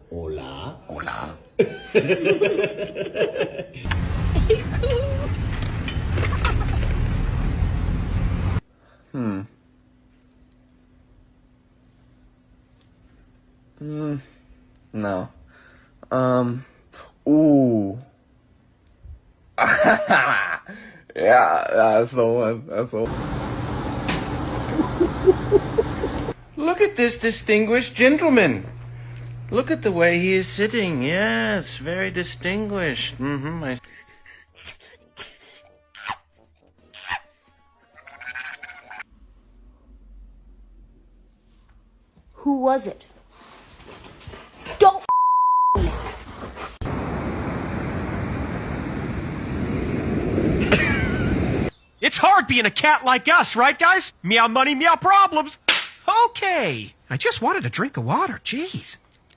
Hola. Hola. No. Ooh. Yeah, that's the one. That's the one. Look at this distinguished gentleman. Look at the way he is sitting. Yes, very distinguished. Who was it? Don't It's hard being a cat like us, right, guys? Meow money, meow problems. Okay. I just wanted a drink of water. Jeez.